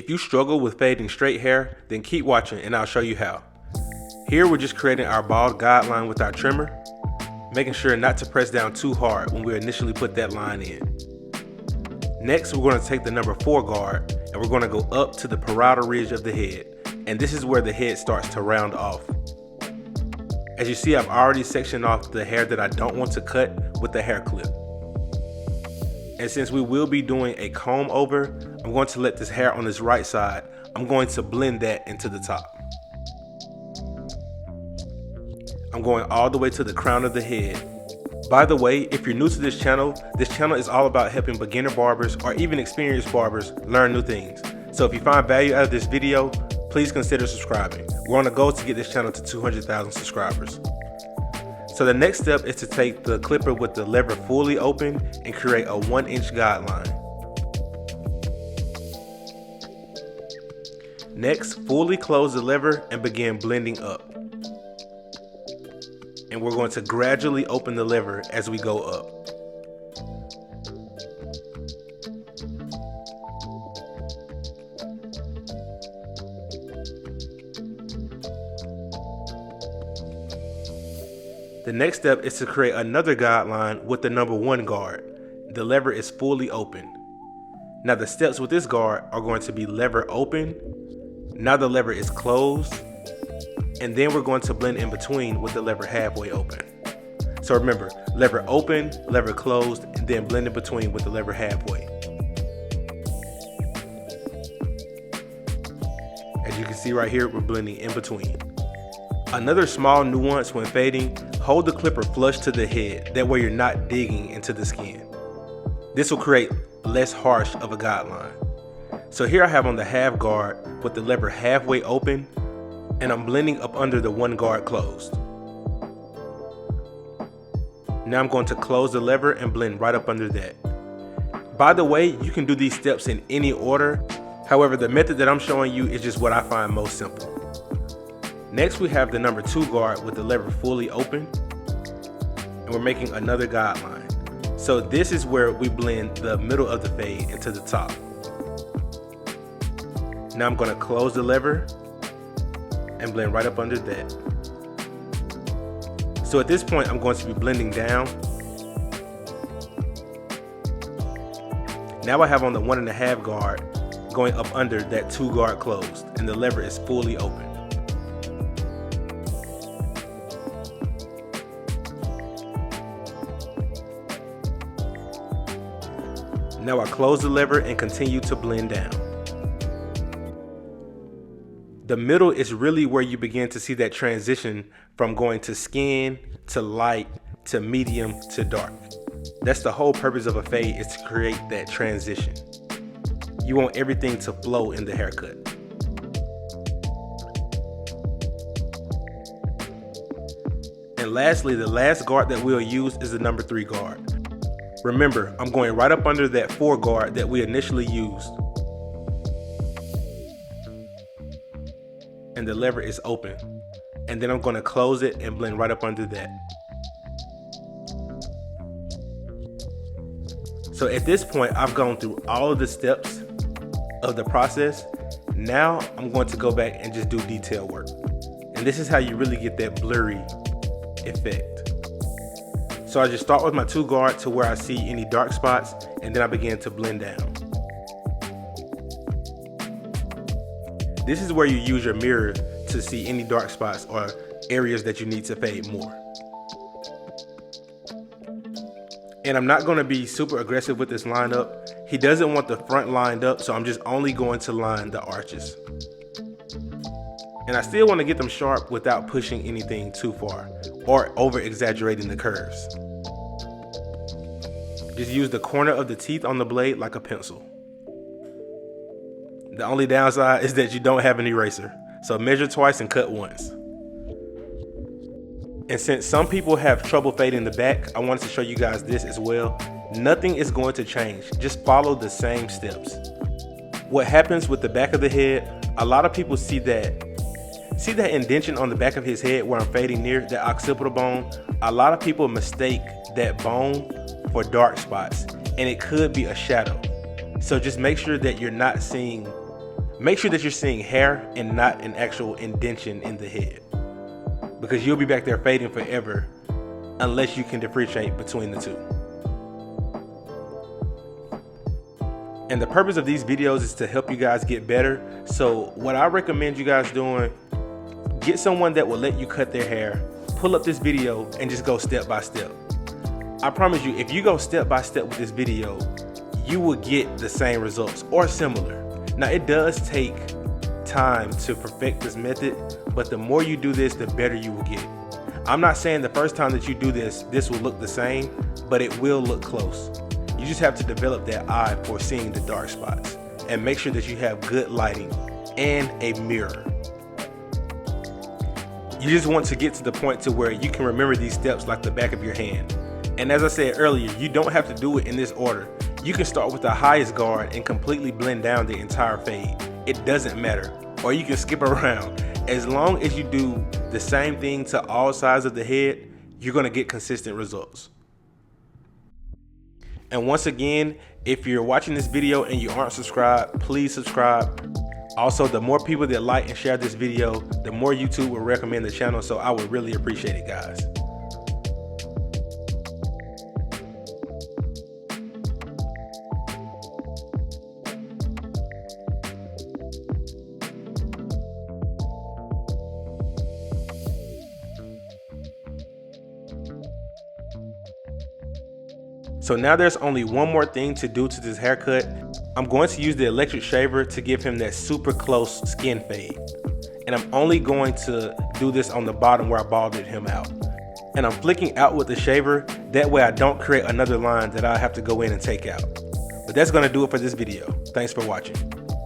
If you struggle with fading straight hair, then keep watching and I'll show you how. Here we're just creating our bald guideline with our trimmer, making sure not to press down too hard when we initially put that line in. Next, we're going to take the number 4 guard and we're going to go up to the parietal ridge of the head, and this is where the head starts to round off. As you see, I've already sectioned off the hair that I don't want to cut with the hair clip. And since we will be doing a comb over, I'm going to let this hair on this right side, I'm going to blend that into the top. I'm going all the way to the crown of the head. By the way, if you're new to this channel is all about helping beginner barbers or even experienced barbers learn new things. So if you find value out of this video, please consider subscribing. We're on a goal to get this channel to 200,000 subscribers. So the next step is to take the clipper with the lever fully open and create a 1-inch guideline. Next, fully close the lever and begin blending up. And we're going to gradually open the lever as we go up. The next step is to create another guideline with the number 1 guard. The lever is fully open. Now the steps with this guard are going to be lever open, now the lever is closed, and then we're going to blend in between with the lever halfway open. So remember, lever open, lever closed, and then blend in between with the lever halfway. As you can see right here, we're blending in between. Another small nuance when fading, hold the clipper flush to the head, that way you're not digging into the skin. This will create less harsh of a guideline. So here I have on the half guard with the lever halfway open, and I'm blending up under the 1 guard closed. Now I'm going to close the lever and blend right up under that. By the way, you can do these steps in any order. However, the method that I'm showing you is just what I find most simple. Next, we have the number 2 guard with the lever fully open, and we're making another guideline. So this is where we blend the middle of the fade into the top. Now I'm going to close the lever and blend right up under that. So at this point, I'm going to be blending down. Now I have on the 1.5 guard going up under that 2 guard closed, and the lever is fully open. Now I close the lever and continue to blend down. The middle is really where you begin to see that transition from going to skin, to light, to medium, to dark. That's the whole purpose of a fade, is to create that transition. You want everything to flow in the haircut. And lastly, the last guard that we'll use is the number 3 guard. Remember, I'm going right up under that 4 guard that we initially used. And the lever is open. And then I'm going to close it and blend right up under that. So at this point, I've gone through all of the steps of the process. Now I'm going to go back and just do detail work. And this is how you really get that blurry effect. So I just start with my 2 guard to where I see any dark spots, and then I begin to blend down. This is where you use your mirror to see any dark spots or areas that you need to fade more. And I'm not going to be super aggressive with this lineup. He doesn't want the front lined up, so I'm just only going to line the arches. And I still want to get them sharp without pushing anything too far or over exaggerating the curves. Just use the corner of the teeth on the blade like a pencil. The only downside is that you don't have an eraser, so measure twice and cut once. And since some people have trouble fading the back, I wanted to show you guys this as well. Nothing is going to change, just follow the same steps. What happens with the back of the head, a lot of people see that indentation on the back of his head where I'm fading near, that occipital bone. A lot of people mistake that bone for dark spots, and it could be a shadow. So just make sure that you're not seeing Make sure that you're seeing hair and not an actual indentation in the head, because you'll be back there fading forever unless you can differentiate between the two. And the purpose of these videos is to help you guys get better. So what I recommend you guys doing, get someone that will let you cut their hair, pull up this video, and just go step by step. I promise you, if you go step by step with this video, you will get the same results or similar. Now, it does take time to perfect this method, but the more you do this, the better you will get. I'm not saying the first time that you do this will look the same, but it will look close. You just have to develop that eye for seeing the dark spots, and make sure that you have good lighting and a mirror. You just want to get to the point to where you can remember these steps like the back of your hand. And as I said earlier, you don't have to do it in this order. You can start with the highest guard and completely blend down the entire fade. It doesn't matter. Or you can skip around. As long as you do the same thing to all sides of the head, you're gonna get consistent results. And once again, if you're watching this video and you aren't subscribed, please subscribe. Also, the more people that like and share this video, the more YouTube will recommend the channel, so I would really appreciate it, guys. So now there's only one more thing to do to this haircut. I'm going to use the electric shaver to give him that super close skin fade. And I'm only going to do this on the bottom where I balded him out. And I'm flicking out with the shaver, that way I don't create another line that I have to go in and take out. But that's gonna do it for this video. Thanks for watching.